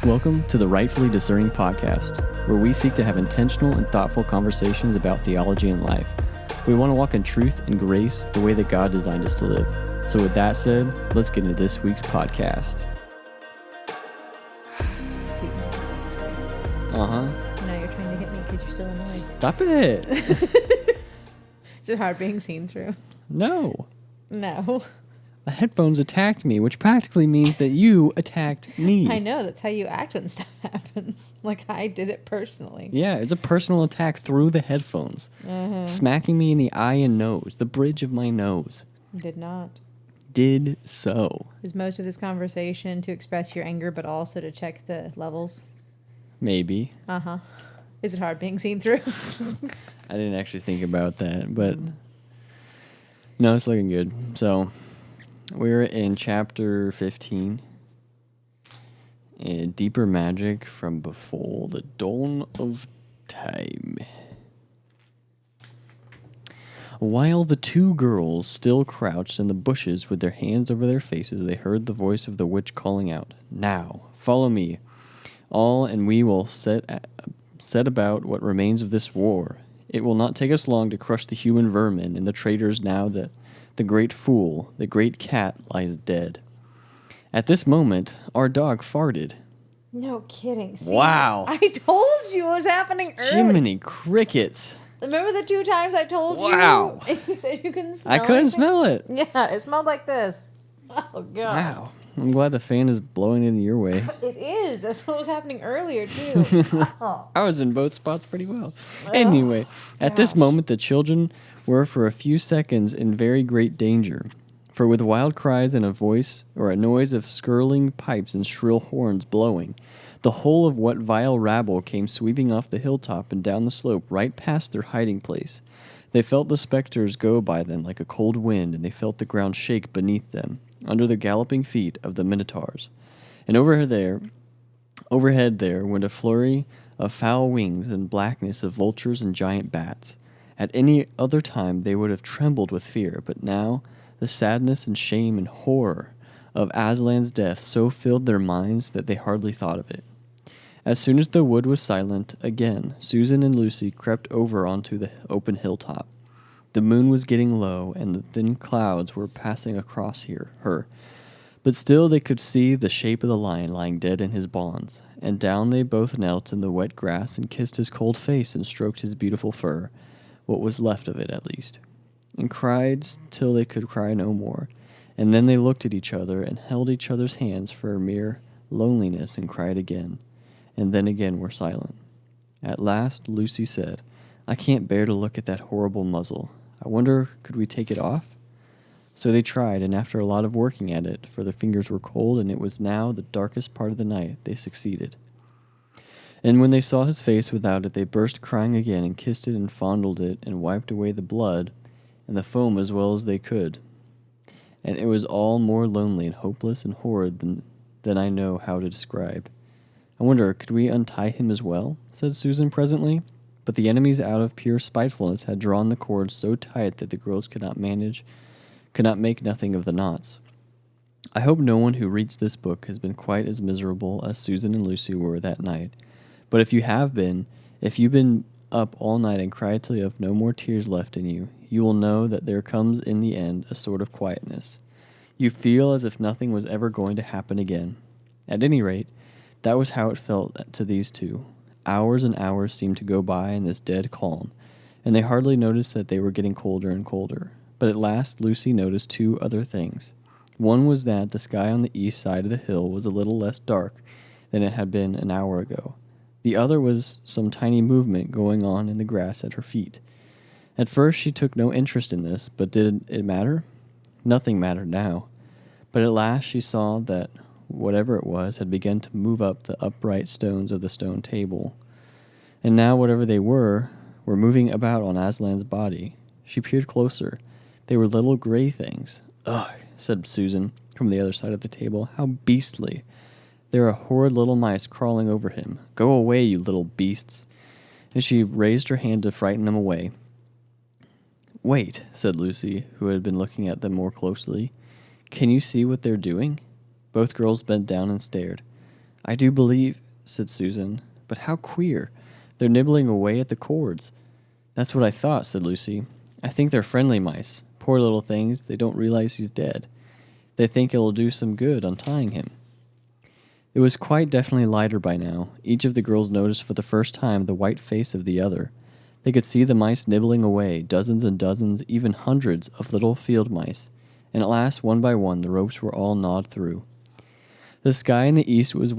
Welcome to the Rightfully Discerning Podcast, where we seek to have intentional and thoughtful conversations about theology and life. We want to walk in truth and grace the way that God designed us to live. So with that said, let's get into this week's podcast. Sweet mouth. That's great. Uh-huh. Now you're trying to hit me because you're still annoyed. Stop it. Is it hard being seen through? No. No. The headphones attacked me, which practically means that you attacked me. I know. That's how you act when stuff happens. Like I did it personally. Yeah, it's a personal attack through the headphones. Smacking me in the eye and nose, the bridge of my nose. Did not. Did so. Is most of this conversation to express your anger, but also to check the levels? Maybe. Uh-huh. Is it hard being seen through? I didn't actually think about that, but no, it's looking good. So we're in chapter 15, Deeper Magic from Before the Dawn of Time. While the two girls still crouched in the bushes with their hands over their faces, they heard the voice of the witch calling out, "Now, follow me, all, and we will set about what remains of this war. It will not take us long to crush the human vermin and the traitors now that the great fool, the great cat, lies dead." At this moment, our dog farted. No kidding. See, Wow. I told you it was happening early. Jiminy crickets. Remember the 2 times I told you? Wow. And you said you couldn't smell I couldn't anything? smell it. Yeah, it smelled like this. Oh, God. Wow. I'm glad the fan is blowing it in your way. It is. That's what was happening earlier, too. Oh. I was in both spots pretty well. Anyway, at this moment, the children were for a few seconds in very great danger. For with wild cries and a noise of skirling pipes and shrill horns blowing, the whole of what vile rabble came sweeping off the hilltop and down the slope right past their hiding place. They felt the specters go by them like a cold wind, and they felt the ground shake beneath them, under the galloping feet of the minotaurs. And overhead there went a flurry of foul wings and blackness of vultures and giant bats. At any other time they would have trembled with fear, but now the sadness and shame and horror of Aslan's death so filled their minds that they hardly thought of it. As soon as the wood was silent again, Susan and Lucy crept over onto the open hilltop. The moon was getting low, and the thin clouds were passing across her. But still they could see the shape of the lion lying dead in his bonds, and down they both knelt in the wet grass and kissed his cold face and stroked his beautiful fur, what was left of it at least, and cried till they could cry no more. And then they looked at each other and held each other's hands for mere loneliness and cried again, and then again were silent. At last Lucy said, "I can't bear to look at that horrible muzzle. I wonder, could we take it off?" So they tried, and after a lot of working at it, for their fingers were cold and it was now the darkest part of the night, they succeeded. And when they saw his face without it, they burst crying again and kissed it and fondled it and wiped away the blood and the foam as well as they could. And it was all more lonely and hopeless and horrid than I know how to describe. "I wonder, could we untie him as well?" said Susan presently. But the enemies, out of pure spitefulness, had drawn the cords so tight that the girls could not make nothing of the knots. I hope no one who reads this book has been quite as miserable as Susan and Lucy were that night. But if you've been up all night and cried till you have no more tears left in you, you will know that there comes in the end a sort of quietness. You feel as if nothing was ever going to happen again. At any rate, that was how it felt to these two. Hours and hours seemed to go by in this dead calm, and they hardly noticed that they were getting colder and colder. But at last Lucy noticed 2 other things. One was that the sky on the east side of the hill was a little less dark than it had been an hour ago. The other was some tiny movement going on in the grass at her feet. At first she took no interest in this, but did it matter? Nothing mattered now. But at last she saw that whatever it was had begun to move up the upright stones of the stone table. And now whatever they were moving about on Aslan's body. She peered closer. They were little gray things. "Ugh," said Susan from the other side of the table. "How beastly. There are horrid little mice crawling over him. Go away, you little beasts." And she raised her hand to frighten them away. "Wait," said Lucy, who had been looking at them more closely. "Can you see what they're doing?" Both girls bent down and stared. I do believe, said Susan, but how queer. They're nibbling away at the cords. That's what I thought, said Lucy. I think they're friendly mice. Poor little things, they don't realize he's dead. They think it'll do some good untying him. It was quite definitely lighter by now. Each of the girls noticed for the first time the white face of the other. They could see the mice nibbling away, dozens and dozens, even hundreds of little field mice, and at last, one by one, the ropes were all gnawed through. The sky in the east was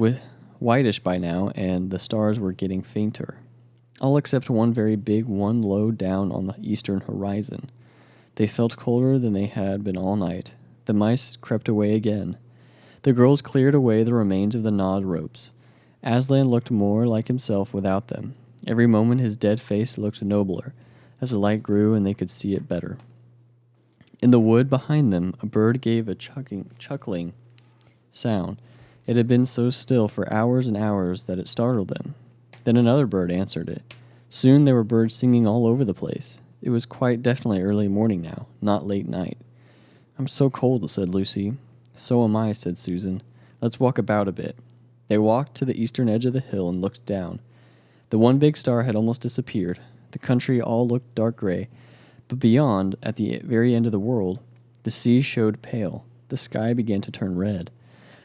whitish by now, and the stars were getting fainter. All except one very big one low down on the eastern horizon. They felt colder than they had been all night. The mice crept away again. The girls cleared away the remains of the gnawed ropes. Aslan looked more like himself without them. Every moment his dead face looked nobler, as the light grew and they could see it better. In the wood behind them, a bird gave a chuckling sound. It had been so still for hours and hours that it startled them. Then another bird answered it. Soon there were birds singing all over the place. It was quite definitely early morning now, not late night. I'm so cold, said Lucy. So am I, said Susan. Let's walk about a bit. They walked to the eastern edge of the hill and looked down. The one big star had almost disappeared. The country all looked dark gray, but beyond, at the very end of the world, the sea showed pale. The sky began to turn red.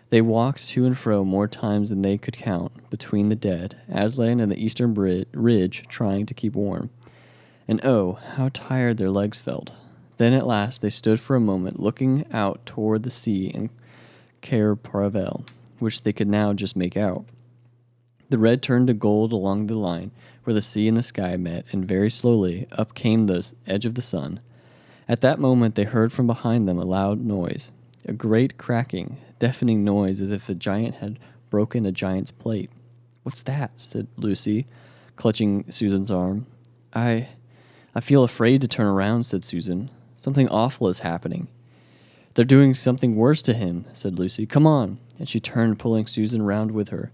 They walked to and fro more times than they could count between the dead, Aslan and the eastern ridge trying to keep warm. And oh, how tired their legs felt. Then at last they stood for a moment looking out toward the sea and Cair Paravel, which they could now just make out. The red turned to gold along the line where the sea and the sky met, and very slowly up came the edge of the sun. At that moment they heard from behind them a loud noise, a great cracking, deafening noise as if a giant had broken a giant's plate. What's that? Said Lucy, clutching Susan's arm. I feel afraid to turn around, said Susan. Something awful is happening. They're doing something worse to him, said Lucy. Come on. And she turned, pulling Susan round with her.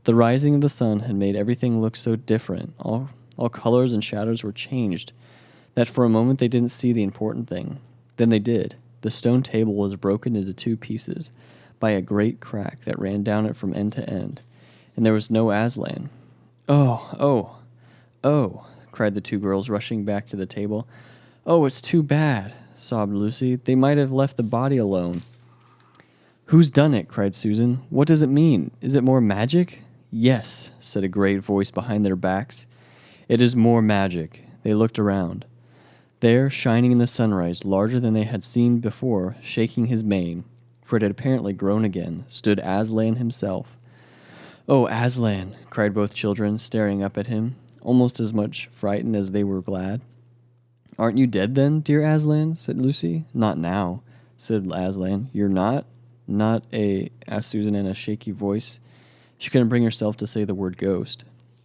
The rising of the sun had made everything look so different. All colors and shadows were changed, that for a moment they didn't see the important thing. Then they did. The stone table was broken into two pieces by a great crack that ran down it from end to end, and there was no Aslan. Oh, cried the two girls, rushing back to the table. Oh, it's too bad, sobbed Lucy. They might have left the body alone. Who's done it? Cried Susan. What does it mean? Is it more magic? Yes, said a great voice behind their backs. It is more magic. They looked around. There, shining in the sunrise, larger than they had seen before, shaking his mane, for it had apparently grown again, stood Aslan himself. Oh, Aslan, cried both children, staring up at him, almost as much frightened as they were glad. Aren't you dead then, dear Aslan? Said Lucy. Not now, said Aslan. You're not? Not asked Susan in a shaky voice. She couldn't bring herself to say the word ghost.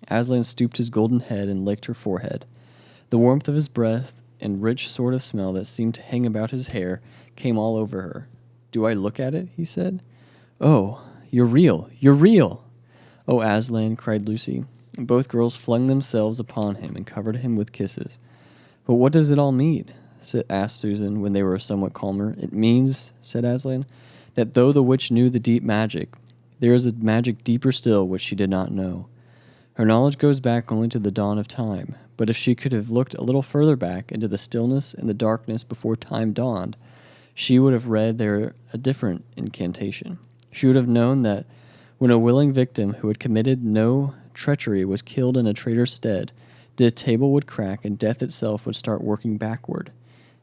Aslan stooped his golden head and licked her forehead. The warmth of his breath and rich sort of smell that seemed to hang about his hair came all over her. Do I look at it? He said. Oh, you're real. You're real. Oh, Aslan, cried Lucy. And both girls flung themselves upon him and covered him with kisses. But what does it all mean? Asked Susan when they were somewhat calmer. It means, said Aslan, that though the witch knew the deep magic, there is a magic deeper still which she did not know. Her knowledge goes back only to the dawn of time, but if she could have looked a little further back into the stillness and the darkness before time dawned, she would have read there a different incantation. She would have known that when a willing victim who had committed no treachery was killed in a traitor's stead, the table would crack and death itself would start working backward.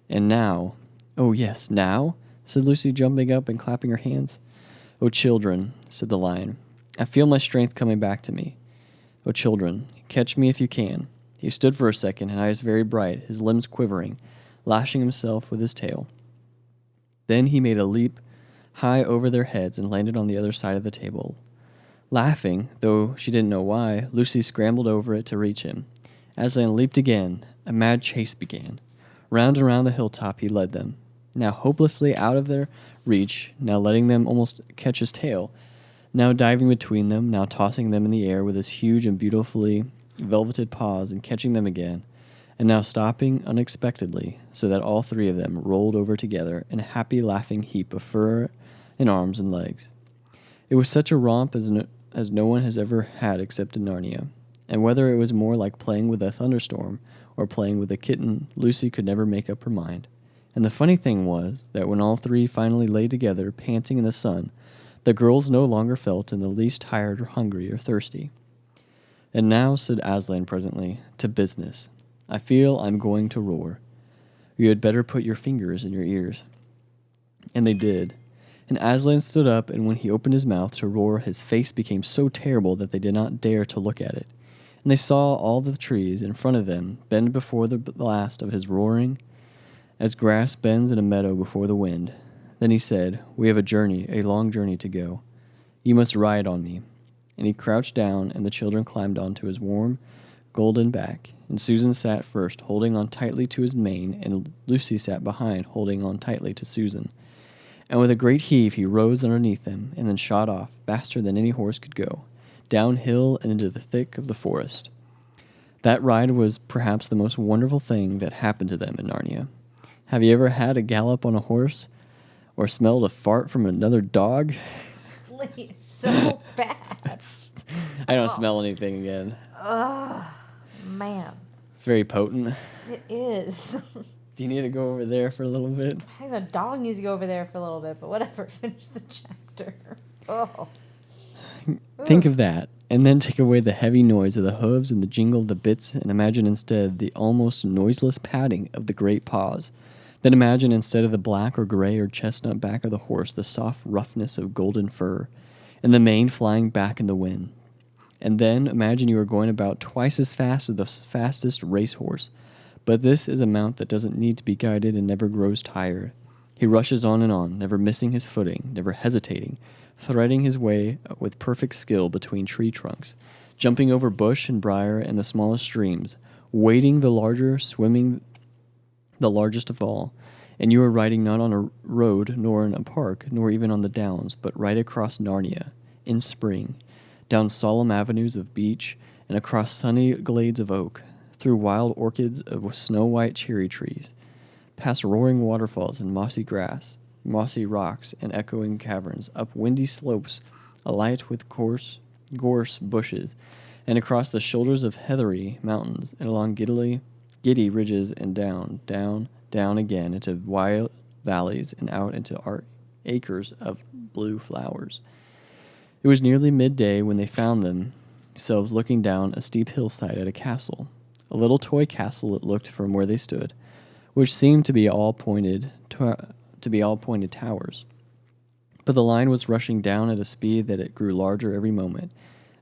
And now, oh yes, now, said Lucy, jumping up and clapping her hands. Oh, children, said the lion, I feel my strength coming back to me. Oh, children, catch me if you can. He stood for a second, his eyes very bright, his limbs quivering, lashing himself with his tail. Then he made a leap high over their heads and landed on the other side of the table. Laughing, though she didn't know why, Lucy scrambled over it to reach him. Aslan leaped again. A mad chase began. Round and round the hilltop he led them, now hopelessly out of their reach, now letting them almost catch his tail, now diving between them, now tossing them in the air with his huge and beautifully velveted paws and catching them again, and now stopping unexpectedly, so that all three of them rolled over together in a happy laughing heap of fur and arms and legs. It was such a romp as no one has ever had except in Narnia. And whether it was more like playing with a thunderstorm or playing with a kitten, Lucy could never make up her mind. And the funny thing was that when all three finally lay together, panting in the sun, the girls no longer felt in the least tired or hungry or thirsty. And now, said Aslan presently, to business. I feel I'm going to roar. You had better put your fingers in your ears. And they did. And Aslan stood up, and when he opened his mouth to roar, his face became so terrible that they did not dare to look at it. And they saw all the trees in front of them bend before the blast of his roaring, as grass bends in a meadow before the wind. Then he said, We have a long journey to go. You must ride on me. And he crouched down, and the children climbed onto his warm, golden back. And Susan sat first, holding on tightly to his mane, and Lucy sat behind, holding on tightly to Susan. And with a great heave he rose underneath them, and then shot off, faster than any horse could go, downhill and into the thick of the forest. That ride was perhaps the most wonderful thing that happened to them in Narnia. Have you ever had a gallop on a horse, or smelled a fart from another dog? It's so bad. I don't smell anything again. Man. It's very potent. It is. Do you need to go over there for a little bit? I think the dog needs to go over there for a little bit, but whatever. Finish the chapter. Oh. Think of that, and then take away the heavy noise of the hooves and the jingle of the bits, and imagine instead the almost noiseless padding of the great paws. Then imagine instead of the black or gray or chestnut back of the horse the soft roughness of golden fur, and the mane flying back in the wind. And then imagine you are going about twice as fast as the fastest racehorse. But this is a mount that doesn't need to be guided and never grows tired. He rushes on, never missing his footing, never hesitating, threading his way with perfect skill between tree trunks, jumping over bush and briar and the smallest streams, wading the larger, swimming the largest of all. And you are riding not on a road, nor in a park, nor even on the downs, but right across Narnia, in spring, down solemn avenues of beech, and across sunny glades of oak, through wild orchids of snow-white cherry trees, past roaring waterfalls and mossy grass, mossy rocks and echoing caverns, up windy slopes alight with coarse gorse bushes, and across the shoulders of heathery mountains, and along giddy ridges, and down again into wild valleys and out into acres of blue flowers. It was nearly midday when they found themselves looking down a steep hillside at a castle, a little toy castle it looked from where they stood, which seemed to be all pointed towers. But the line was rushing down at a speed that it grew larger every moment.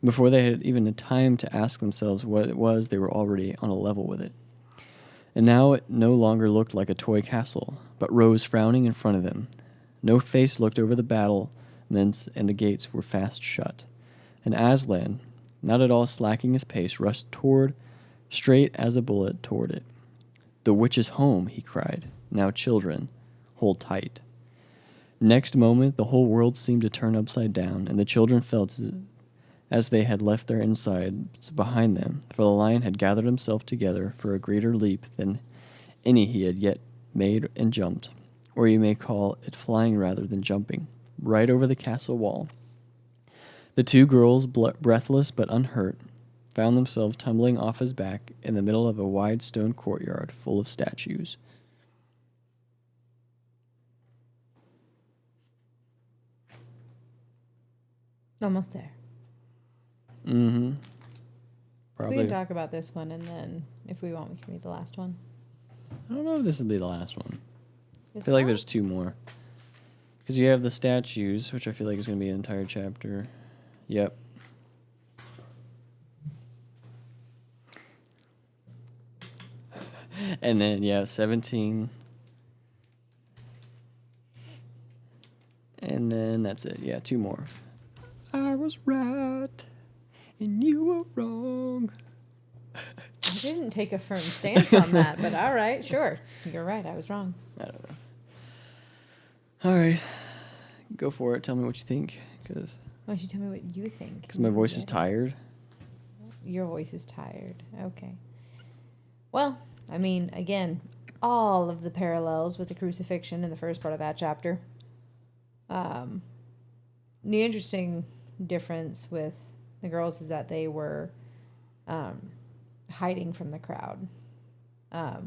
And before they had even had time to ask themselves what it was, they were already on a level with it. And now it no longer looked like a toy castle, but rose frowning in front of them. No face looked over the battlements, and the gates were fast shut. And Aslan, not at all slacking his pace, rushed straight as a bullet toward it. The witch is home, he cried. Now, children, hold tight. Next moment, the whole world seemed to turn upside down, and the children felt as they had left their insides behind them, for the lion had gathered himself together for a greater leap than any he had yet made and jumped, or you may call it flying rather than jumping, right over the castle wall. The two girls, breathless but unhurt, found themselves tumbling off his back in the middle of a wide stone courtyard full of statues. Almost there. Mm-hmm. We Probably. can talk about this one, and then if we want, we can read the last one. I don't know if this will be the last one. I Is feel like it? there's two more. Because you have the statues, which I feel like is going to be an entire chapter. Yep. And then, 17. And then that's it. Yeah, two more. I was right, and you were wrong. I didn't take a firm stance on that, but all right, sure. You're right. I was wrong. I don't know. All right. Go for it. Tell me what you think. Because Why don't you tell me what you think? my voice is tired. Your voice is tired. Okay. Well, I mean, again, all of the parallels with the crucifixion in the first part of that chapter. The interesting difference with the girls is that they were hiding from the crowd,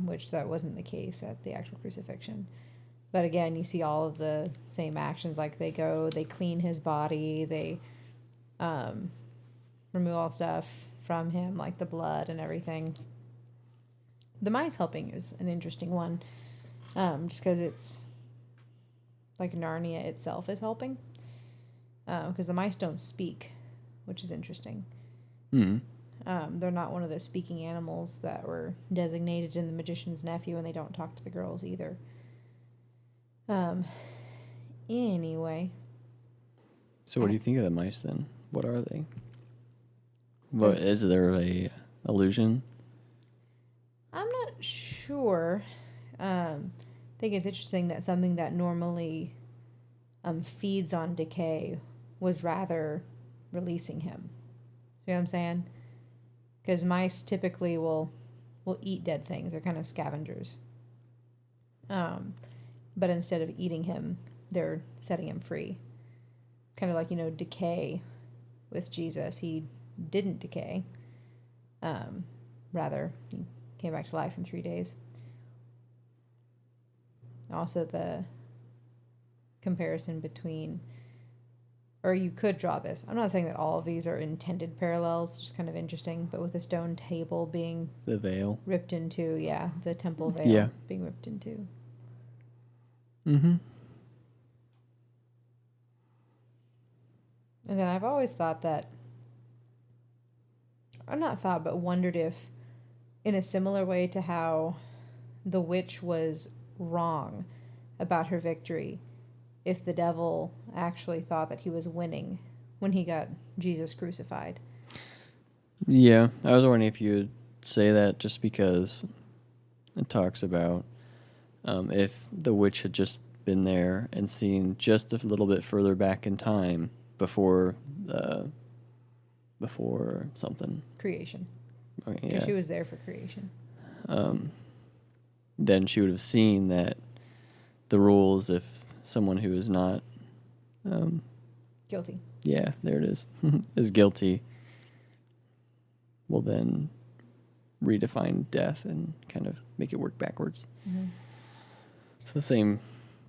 which that wasn't the case at the actual crucifixion. But again, you see all of the same actions. Like they clean his body, they remove all stuff from him, like the blood and everything. The mice helping is an interesting one, just because it's like Narnia itself is helping, because the mice don't speak, which is interesting. They're not one of the speaking animals that were designated in The Magician's Nephew, and they don't talk to the girls either. Anyway. So what do you think of the mice then? What are they? What is there a illusion? I'm not sure. I think it's interesting that something that normally feeds on decay was rather releasing him. See what I'm saying? Because mice typically will eat dead things. They're kind of scavengers. But instead of eating him, they're setting him free. Kind of like, decay with Jesus. He didn't decay. Rather, he came back to life in 3 days. Also, the comparison between, or you could draw this. I'm not saying that all of these are intended parallels, just kind of interesting, but with the stone table being the veil ripped into, the temple veil being ripped into. Mm-hmm. And then I've always thought that, or not thought, but wondered if, in a similar way to how the witch was wrong about her victory, if the devil actually thought that he was winning when he got Jesus crucified. Yeah, I was wondering if you would say that just because it talks about if the witch had just been there and seen just a little bit further back in time before something. Creation. Okay, Because she was there for creation. Then she would have seen that the rules, if someone who is not guilty. Yeah, there it is guilty, will then redefine death and kind of make it work backwards. Mm-hmm. It's the same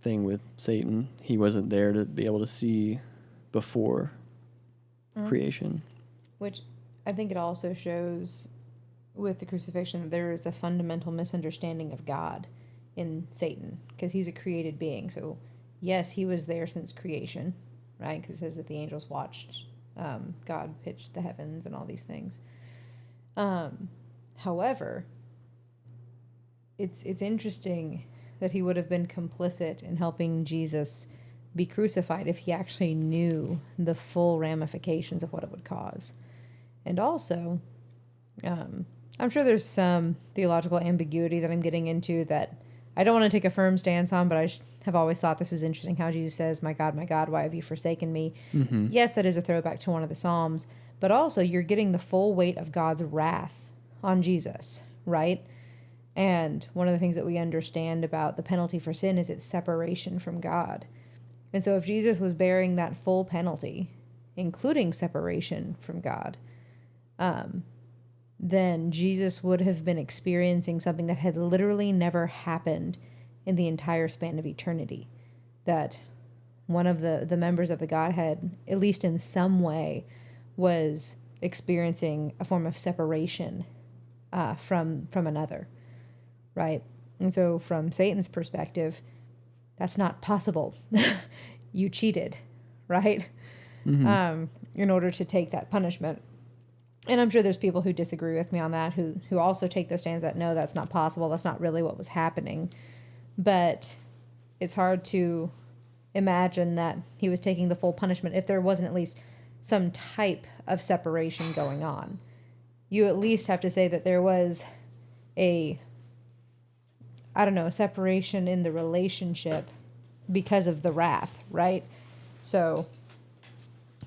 thing with Satan. He wasn't there to be able to see before creation. Which I think it also shows with the crucifixion that there is a fundamental misunderstanding of God in Satan, because he's a created being. So, yes, he was there since creation, right? Because it says that the angels watched God pitch the heavens and all these things. However, it's interesting that he would have been complicit in helping Jesus be crucified if he actually knew the full ramifications of what it would cause. And also, I'm sure there's some theological ambiguity that I'm getting into that I don't want to take a firm stance on, but I just have always thought this is interesting how Jesus says, my God, why have you forsaken me?" Mm-hmm. Yes, that is a throwback to one of the Psalms, but also you're getting the full weight of God's wrath on Jesus, right? And one of the things that we understand about the penalty for sin is its separation from God. And so if Jesus was bearing that full penalty, including separation from God, then Jesus would have been experiencing something that had literally never happened in the entire span of eternity. That one of the members of the Godhead, at least in some way, was experiencing a form of separation from another, right? And so from Satan's perspective, that's not possible. You cheated, right? Mm-hmm. In order to take that punishment. And I'm sure there's people who disagree with me on that, who also take the stance that, no, that's not possible. That's not really what was happening. But it's hard to imagine that he was taking the full punishment if there wasn't at least some type of separation going on. You at least have to say that there was a separation in the relationship because of the wrath, right? So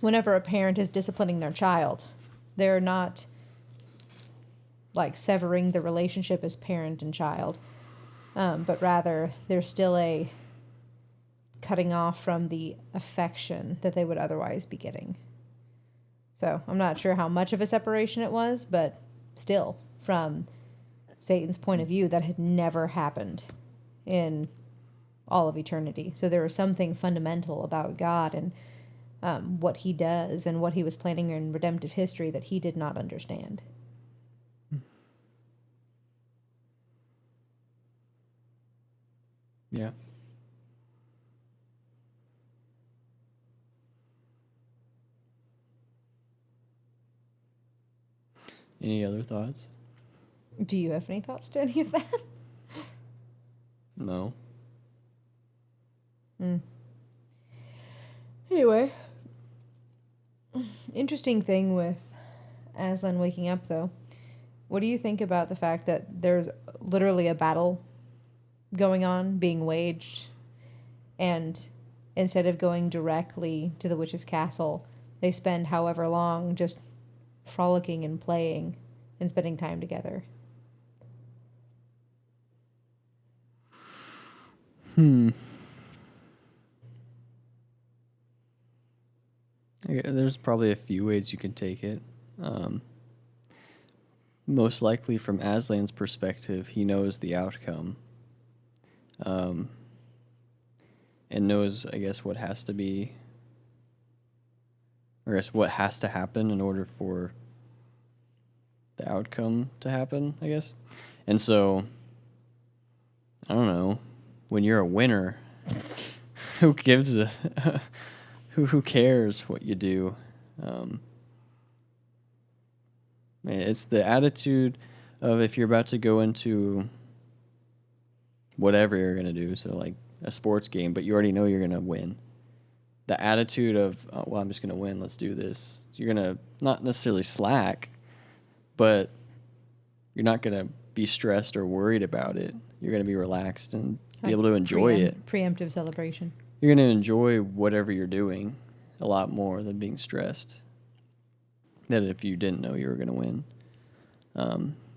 whenever a parent is disciplining their child, they're not like severing the relationship as parent and child, but rather there's still a cutting off from the affection that they would otherwise be getting. So I'm not sure how much of a separation it was, but still, from Satan's point of view, that had never happened in all of eternity. So there was something fundamental about God and what he does and what he was planning in redemptive history that he did not understand. Yeah. Any other thoughts? Do you have any thoughts to any of that? No. Anyway, interesting thing with Aslan waking up, though. What do you think about the fact that there's literally a battle going on, being waged, and instead of going directly to the witch's castle, they spend however long just frolicking and playing and spending time together? There's probably a few ways you can take it. Most likely, from Aslan's perspective, he knows the outcome. And knows, I guess, what has to be, or I guess what has to happen in order for the outcome to happen, I guess. And so, I don't know, when you're a winner, who gives a, who cares what you do? It's the attitude of if you're about to go into whatever you're going to do, so like a sports game, but you already know you're going to win. The attitude of, oh, well, I'm just going to win, let's do this. You're going to not necessarily slack, but you're not going to be stressed or worried about it. You're going to be relaxed and be able to enjoy it. Preemptive celebration. You're going to enjoy whatever you're doing a lot more than being stressed. That if you didn't know you were going to win.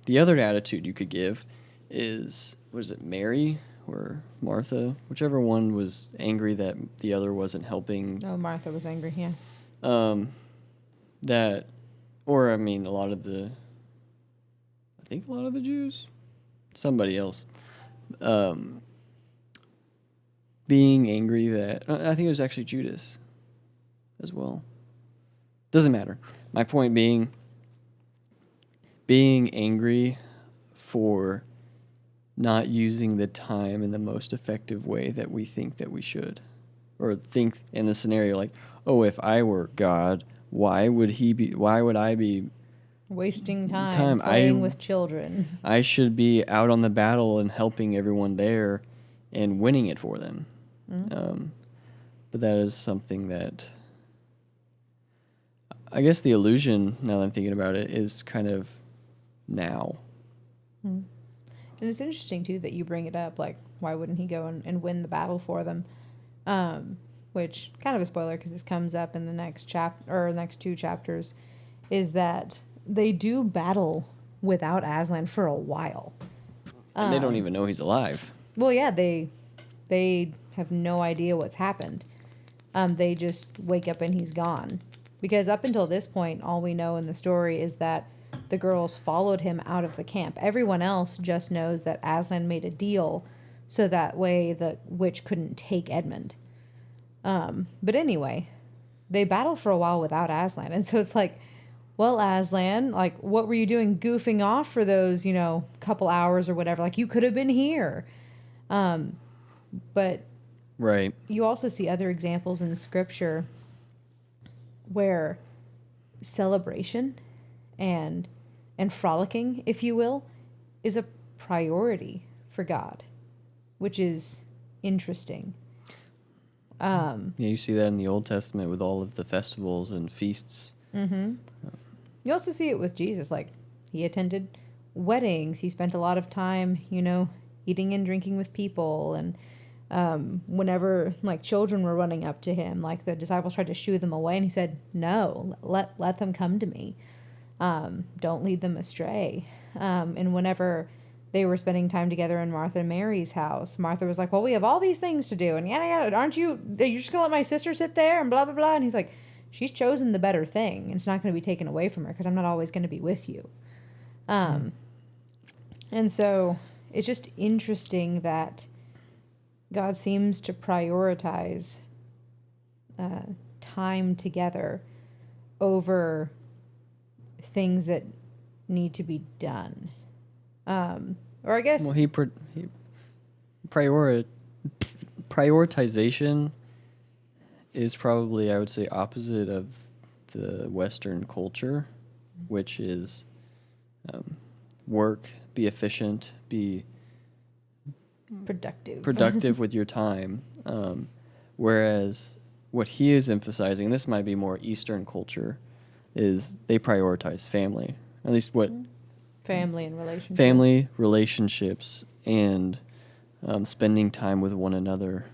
The other attitude you could give is, was it Mary or Martha? Whichever one was angry that the other wasn't helping. Oh, Martha was angry, yeah. A lot of the, I think a lot of the Jews, somebody else, being angry that, I think it was actually Judas as well. Doesn't matter. My point being angry for not using the time in the most effective way that we think that we should. Or think in the scenario like, oh, if I were God, why would I be wasting time playing with children? I should be out on the battle and helping everyone there and winning it for them. Mm-hmm. But that is something that, I guess the illusion, now that I'm thinking about it, is kind of now. And it's interesting, too, that you bring it up, like, why wouldn't he go and win the battle for them? Which, kind of a spoiler, because this comes up in the next next two chapters, is that they do battle without Aslan for a while. And they don't even know he's alive. Well, yeah, they have no idea what's happened. They just wake up and he's gone. Because up until this point, all we know in the story is that the girls followed him out of the camp. Everyone else just knows that Aslan made a deal so that way the witch couldn't take Edmund. But anyway, they battle for a while without Aslan. And so it's like, well, Aslan, like, what were you doing goofing off for those, couple hours or whatever? Like, you could have been here. But right. You also see other examples in Scripture where celebration and frolicking, if you will, is a priority for God, which is interesting. Yeah, you see that in the Old Testament with all of the festivals and feasts. Mm-hmm. You also see it with Jesus. Like, he attended weddings. He spent a lot of time, eating and drinking with people. And whenever, like, children were running up to him, like, the disciples tried to shoo them away. And he said, no, let them come to me. Don't lead them astray. And whenever they were spending time together in Martha and Mary's house, Martha was like, well, we have all these things to do. And yada, yada, you're just going to let my sister sit there and blah, blah, blah. And he's like, she's chosen the better thing, and it's not going to be taken away from her because I'm not always going to be with you. And so it's just interesting that God seems to prioritize time together over things that need to be done. Or I guess... Well, he prioritization is probably, I would say, opposite of the Western culture, which is work, be efficient, be productive with your time. Whereas what he is emphasizing, and this might be more Eastern culture, is they prioritize family. At least what... Family and relationships. Family, relationships, and spending time with one another.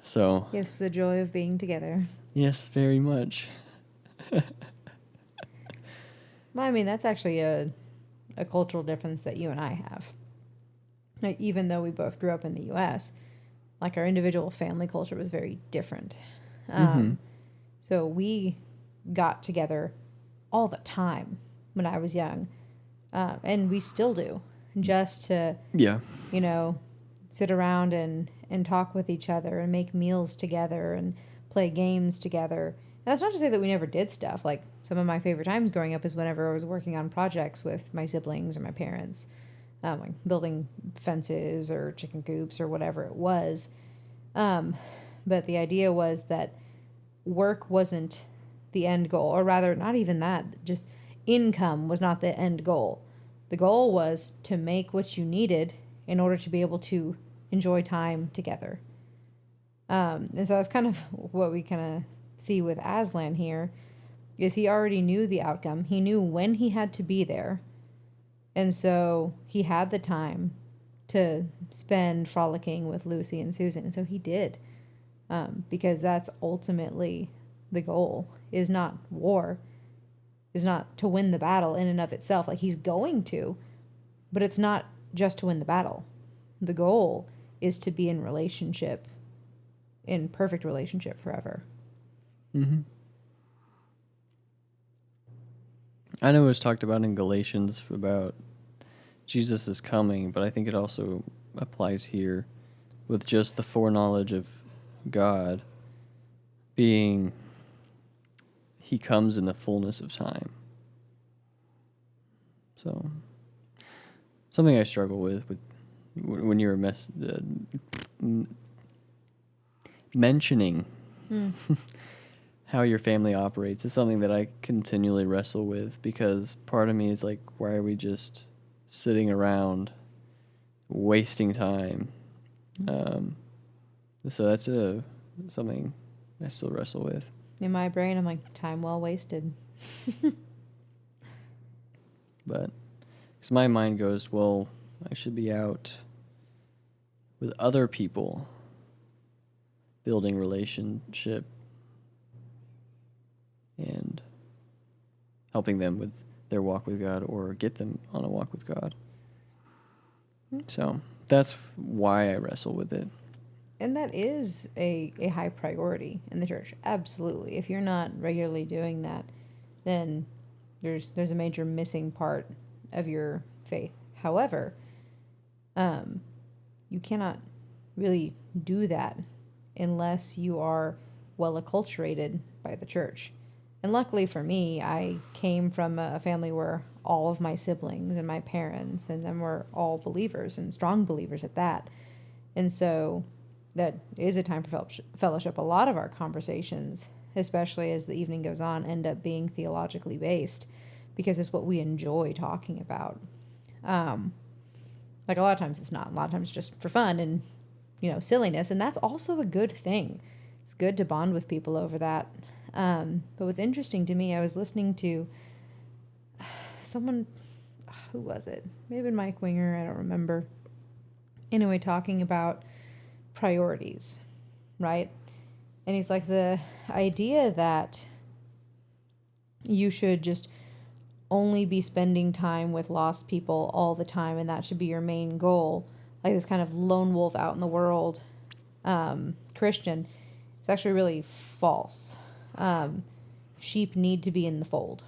So... Yes, the joy of being together. Yes, very much. Well, I mean, that's actually a cultural difference that you and I have. Like, even though we both grew up in the U.S., like, our individual family culture was very different. So we got together all the time when I was young, and we still do, just to, you know, sit around and talk with each other and make meals together and play games together. And that's not to say that we never did stuff. Like, some of my favorite times growing up is whenever I was working on projects with my siblings or my parents, like building fences or chicken coops or whatever it was. But the idea was that work wasn't the end goal, or rather, not even that, just income was not the end goal. The goal was to make what you needed in order to be able to enjoy time together. And so that's kind of what we kind of see with Aslan here, is he already knew the outcome. He knew when he had to be there. And so he had the time to spend frolicking with Lucy and Susan. And so he did, because that's ultimately the goal, is not war, is not to win the battle in and of itself. Like, he's going to, but it's not just to win the battle. The goal is to be in relationship, in perfect relationship forever. Mm-hmm. I know it was talked about in Galatians about Jesus is coming, but I think it also applies here with just the foreknowledge of God being, he comes in the fullness of time. So, something I struggle with when you're mentioning how your family operates is something that I continually wrestle with, because part of me is like, why are we just sitting around wasting time? So that's something I still wrestle with. In my brain, I'm like, time well wasted. But because my mind goes, well, I should be out with other people building relationship and helping them with their walk with God, or get them on a walk with God. So that's why I wrestle with it. And that is a high priority in the church. Absolutely. If you're not regularly doing that, then there's a major missing part of your faith. However, you cannot really do that unless you are well acculturated by the church. And luckily for me, I came from a family where all of my siblings and my parents and them were all believers, and strong believers at that. And so that is a time for fellowship. A lot of our conversations, especially as the evening goes on, end up being theologically based, because it's what we enjoy talking about. Like, a lot of times it's not. A lot of times it's just for fun and, silliness. And that's also a good thing. It's good to bond with people over that. But what's interesting to me, I was listening to someone, who was it? Maybe Mike Winger, I don't remember. Anyway, talking about priorities, right? And he's like, the idea that you should just only be spending time with lost people all the time, and that should be your main goal, like this kind of lone wolf out in the world, Christian, it's actually really false. Sheep need to be in the fold,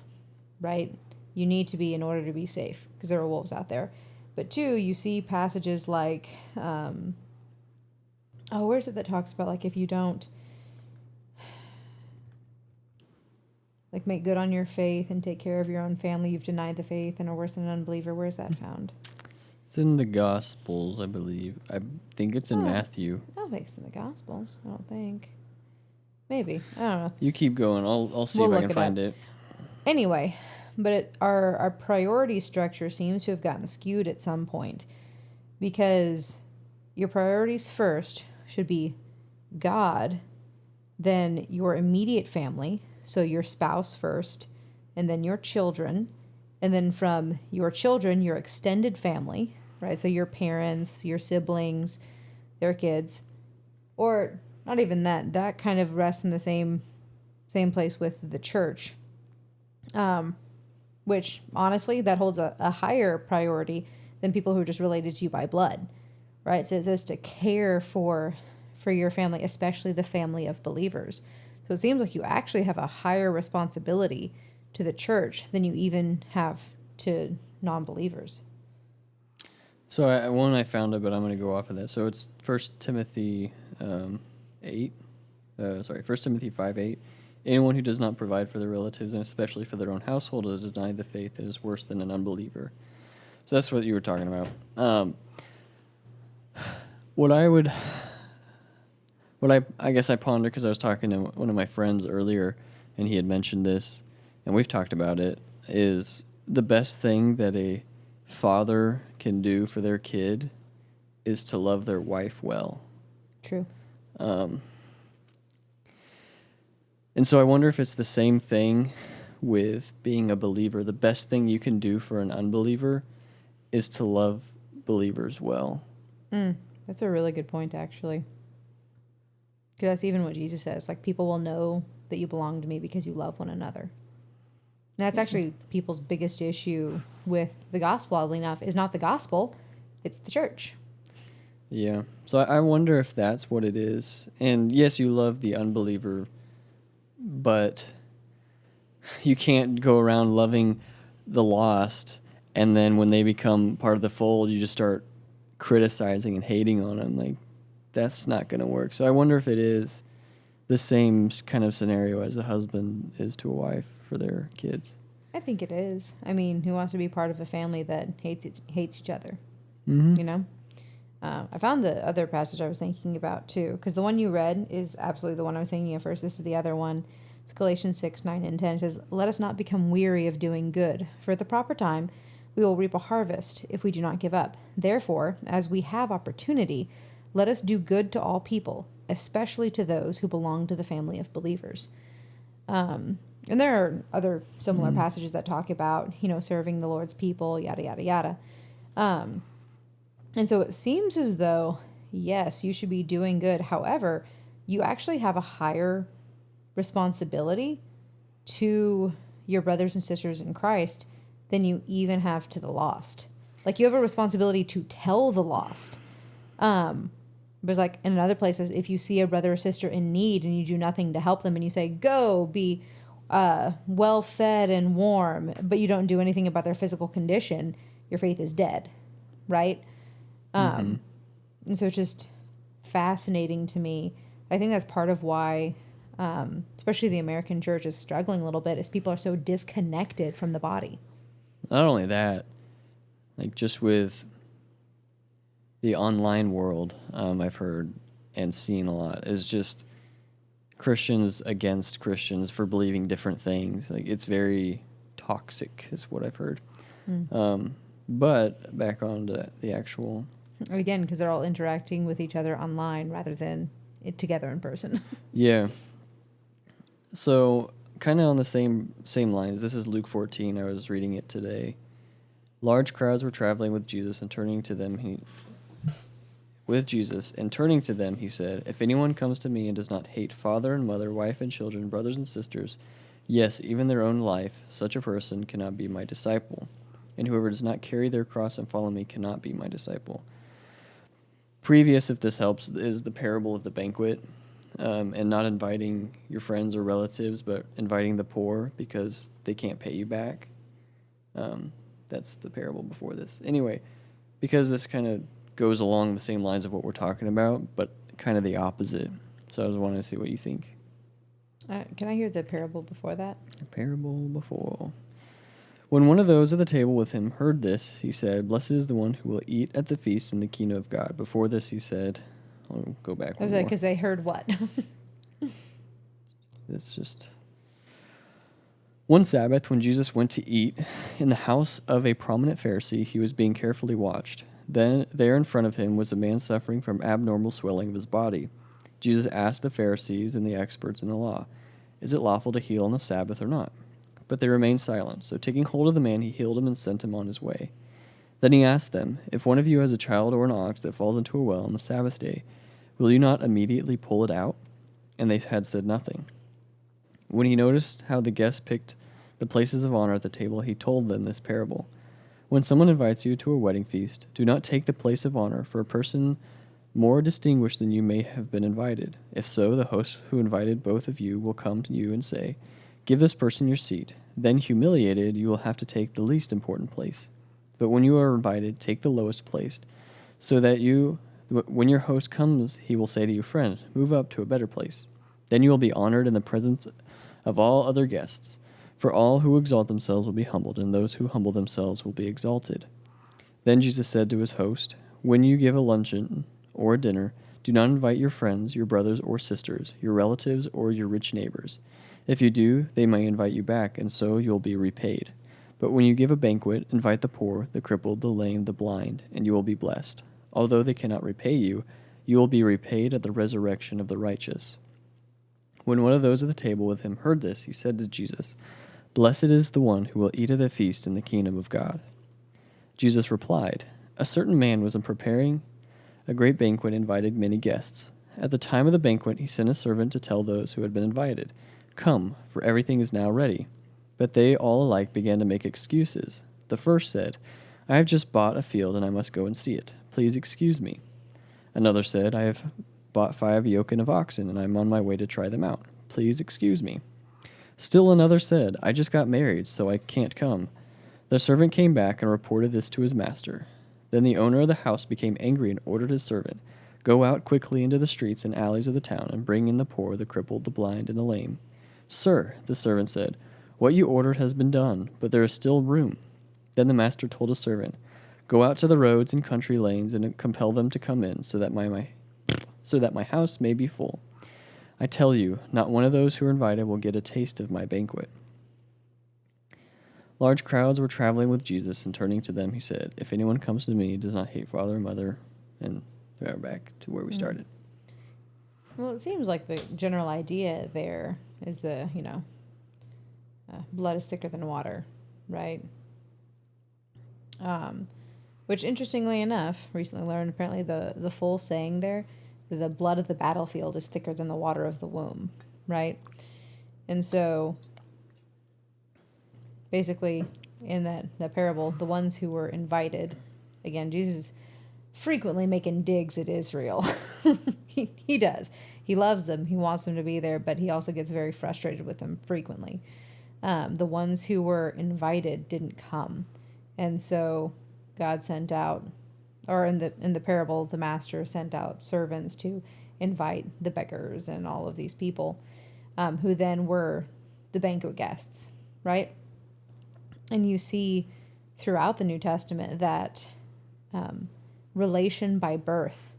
right? You need to be in order to be safe because there are wolves out there. But two, you see passages like, where is it that talks about like if you don't like make good on your faith and take care of your own family, you've denied the faith and are worse than an unbeliever. Where is that found? It's in the Gospels, I believe. I think it's in Matthew. I don't think it's in the Gospels. I don't think. Maybe. I don't know. You keep going. I'll see We'll if I look can it find up. it. Anyway, but our priority structure seems to have gotten skewed at some point because your priorities first should be God, then your immediate family, so your spouse first, and then your children, and then from your children, your extended family, right? So your parents, your siblings, their kids, or not even that. That kind of rests in the same place with the church, which honestly, that holds a higher priority than people who are just related to you by blood, right? So it says to care for your family, especially the family of believers. So it seems like you actually have a higher responsibility to the church than you even have to non-believers. So I found it, but I'm going to go off of that. So it's 1 Timothy 8. 1 Timothy 5:8. Anyone who does not provide for their relatives, and especially for their own household, is denied the faith and is worse than an unbeliever. So that's what you were talking about. I guess I pondered because I was talking to one of my friends earlier, and he had mentioned this, and we've talked about it, is the best thing that a father can do for their kid is to love their wife well. True. And so I wonder if it's the same thing with being a believer. The best thing you can do for an unbeliever is to love believers well. That's a really good point, actually. Because that's even what Jesus says. Like, people will know that you belong to me because you love one another. And that's actually people's biggest issue with the gospel, oddly enough, is not the gospel, it's the church. Yeah. So I wonder if that's what it is. And yes, you love the unbeliever, but you can't go around loving the lost, and then when they become part of the fold, you just start criticizing and hating on them. Like, that's not going to work. So I wonder if it is the same kind of scenario as a husband is to a wife for their kids. I think it is. I mean, who wants to be part of a family that hates each other? Mm-hmm. You know? I found the other passage I was thinking about, too, because the one you read is absolutely the one I was thinking of first. This is the other one. It's Galatians 6, 9, and 10. It says, "Let us not become weary of doing good, for at the proper time we will reap a harvest if we do not give up. Therefore, as we have opportunity, let us do good to all people, especially to those who belong to the family of believers." And there are other similar passages that talk about, serving the Lord's people, yada, yada, yada. And so it seems as though, yes, you should be doing good. However, you actually have a higher responsibility to your brothers and sisters in Christ than you even have to the lost. Like, you have a responsibility to tell the lost. There's like in other places, if you see a brother or sister in need and you do nothing to help them and you say, go be well fed and warm, but you don't do anything about their physical condition, your faith is dead, right? And so it's just fascinating to me. I think that's part of why, especially the American church is struggling a little bit, is people are so disconnected from the body. Not only that, like just with the online world, I've heard and seen a lot, is just Christians against Christians for believing different things. Like, it's very toxic is what I've heard. But back on to the actual... Again, because they're all interacting with each other online rather than together in person. Yeah. So, kind of on the same lines, this is Luke 14. I was reading it today. Large crowds were traveling with Jesus, and turning to them, he said, "If anyone comes to me and does not hate father and mother, wife and children, brothers and sisters, yes, even their own life, such a person cannot be my disciple. And whoever does not carry their cross and follow me cannot be my disciple." Previous, if this helps, is the parable of the banquet. and not inviting your friends or relatives, but inviting the poor because they can't pay you back. That's the parable before this. Anyway, because this kind of goes along the same lines of what we're talking about, but kind of the opposite. So I was wanting to see what you think. Can I hear the parable before that? The parable before. When one of those at the table with him heard this, he said, "Blessed is the one who will eat at the feast in the kingdom of God." Before this, he said, I'll go back I was one like, more. because they heard what? It's just... One Sabbath, when Jesus went to eat in the house of a prominent Pharisee, he was being carefully watched. Then there in front of him was a man suffering from abnormal swelling of his body. Jesus asked the Pharisees and the experts in the law, "Is it lawful to heal on the Sabbath or not?" But they remained silent. So taking hold of the man, he healed him and sent him on his way. Then he asked them, "If one of you has a child or an ox that falls into a well on the Sabbath day, will you not immediately pull it out?" And they had said nothing. When he noticed how the guests picked the places of honor at the table, he told them this parable. When someone invites you to a wedding feast, do not take the place of honor for a person more distinguished than you may have been invited. If so, the host who invited both of you will come to you and say, "Give this person your seat." Then, humiliated, you will have to take the least important place. But when you are invited, take the lowest place, so that when your host comes, he will say to you, "Friend, move up to a better place." Then you will be honored in the presence of all other guests. For all who exalt themselves will be humbled, and those who humble themselves will be exalted. Then Jesus said to his host, "When you give a luncheon or a dinner, do not invite your friends, your brothers or sisters, your relatives, or your rich neighbors. If you do, they may invite you back, and so you'll be repaid. But when you give a banquet, invite the poor, the crippled, the lame, the blind, and you will be blessed. Although they cannot repay you, you will be repaid at the resurrection of the righteous." When one of those at the table with him heard this, he said to Jesus, "Blessed is the one who will eat at the feast in the kingdom of God." Jesus replied, "A certain man was preparing a great banquet and invited many guests. At the time of the banquet, he sent a servant to tell those who had been invited, 'Come, for everything is now ready.' But they all alike began to make excuses. The first said, 'I have just bought a field and I must go and see it. Please excuse me.' Another said, 'I have bought 5 yoke of oxen and I am on my way to try them out. Please excuse me.' Still another said, 'I just got married, so I can't come.' The servant came back and reported this to his master. Then the owner of the house became angry and ordered his servant, 'Go out quickly into the streets and alleys of the town and bring in the poor, the crippled, the blind, and the lame.' 'Sir,' the servant said, 'what you ordered has been done, but there is still room.' Then the master told his servant, 'Go out to the roads and country lanes and compel them to come in, so that my house may be full. I tell you, not one of those who are invited will get a taste of my banquet.'" Large crowds were traveling with Jesus, and turning to them, he said, "If anyone comes to me and does not hate father and mother," and we're back to where we started. Well, it seems like the general idea there is blood is thicker than water, right? Which, interestingly enough, recently learned apparently the full saying there, that the blood of the battlefield is thicker than the water of the womb, right? And so, basically, in that parable, the ones who were invited, again, Jesus frequently making digs at Israel. He does. He loves them. He wants them to be there, but he also gets very frustrated with them frequently. The ones who were invited didn't come. And so God sent out, or in the parable, the master sent out servants to invite the beggars and all of these people, who then were the banquet guests, right? And you see throughout the New Testament that relation by birth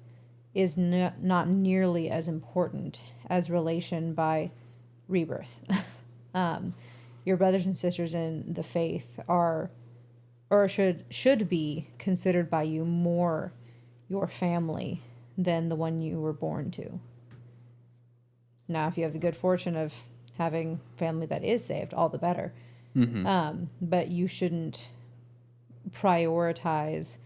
is not nearly as important as relation by rebirth. Your brothers and sisters in the faith are, or should be considered by you more your family than the one you were born to. Now, if you have the good fortune of having family that is saved, all the better. Mm-hmm. But you shouldn't prioritize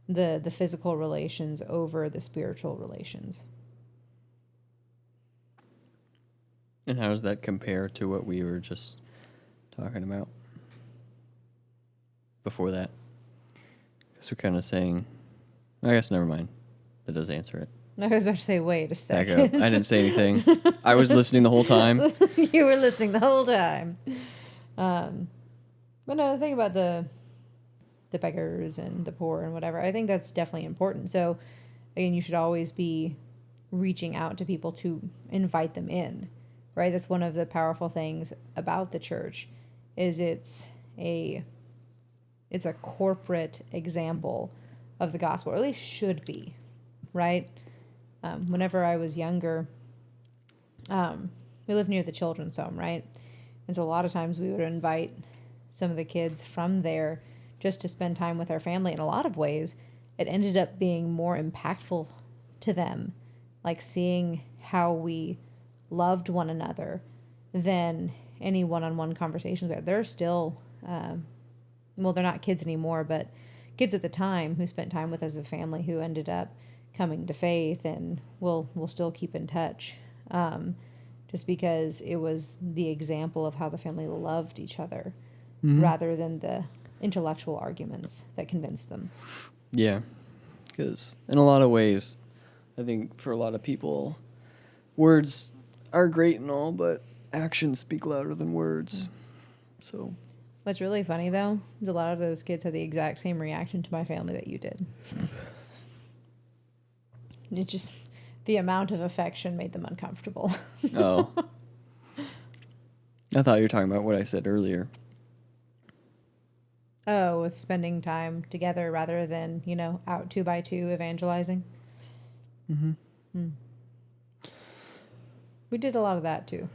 the physical relations over the spiritual relations. And how does that compare to what we were just talking about before that? Because we're kind of saying, I guess never mind. That does answer it. I was about to say, wait a Back second. up. I didn't say anything. I was listening the whole time. You were listening the whole time. But no, the thing about the beggars and the poor and whatever, I think that's definitely important. So, again, you should always be reaching out to people to invite them in, right? That's one of the powerful things about the church, is it's a corporate example of the gospel, or at least should be, right? Whenever I was younger, we lived near the children's home, right? And so a lot of times we would invite some of the kids from there just to spend time with our family. In a lot of ways, it ended up being more impactful to them, like seeing how we loved one another, than any one-on-one conversations. But they're still, well, they're not kids anymore, but kids at the time who spent time with us as a family, who ended up coming to faith, and we'll still keep in touch, just because it was the example of how the family loved each other, rather than the intellectual arguments that convinced them. Yeah, because in a lot of ways, I think for a lot of people, words are great and all, but actions speak louder than words. So, what's really funny though is a lot of those kids had the exact same reaction to my family that you did. It just, the amount of affection made them uncomfortable. Oh, I thought you were talking about what I said earlier. Oh, with spending time together rather than, out 2x2 evangelizing. Mm-hmm. We did a lot of that too.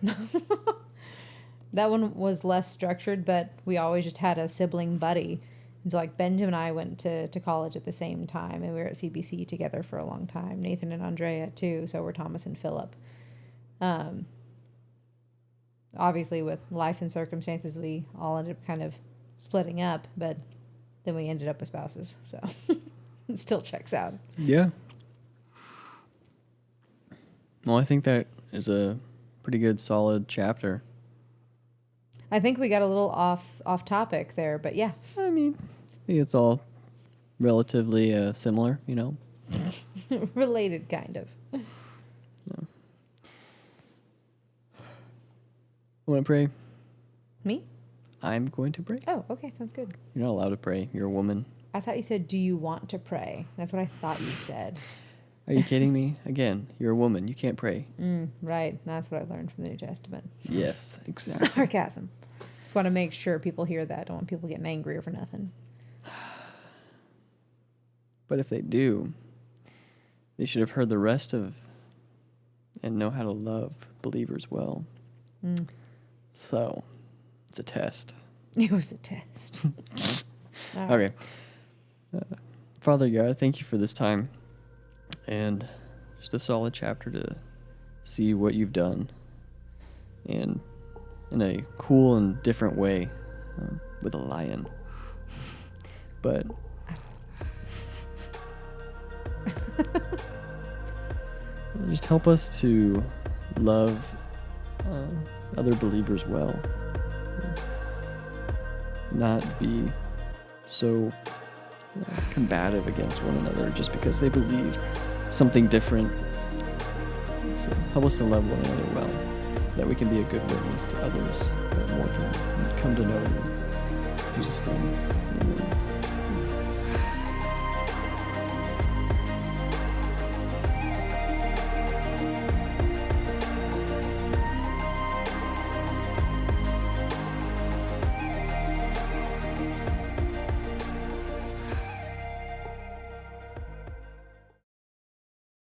That one was less structured, but we always just had a sibling buddy. And so like Benjamin and I went to college at the same time, and we were at CBC together for a long time. Nathan and Andrea too, so were Thomas and Philip. Obviously with life and circumstances, we all ended up kind of splitting up, but then we ended up with spouses, so it still checks out. Yeah. Well, I think that is a pretty good, solid chapter. I think we got a little off topic there, but yeah. I mean, I think it's all relatively similar, Related, kind of. No. Want to pray? Me? I'm going to pray. Oh, okay, sounds good. You're not allowed to pray. You're a woman. I thought you said, do you want to pray? That's what I thought you said. Are you kidding me? Again, you're a woman. You can't pray. Right. That's what I learned from the New Testament. Yes, exactly. Sarcasm. Just want to make sure people hear that. Don't want people getting angry over nothing. But if they do, they should have heard the rest of and know how to love believers well. So, it's a test. It was a test. Okay. Father God, thank you for this time. And just a solid chapter to see what you've done. And in a cool and different way with a lion. But just help us to love other believers well. Not be so combative against one another just because they believe something different. So help us to love one another well, that we can be a good witness to others, that more can come to know you. In Jesus' name, amen.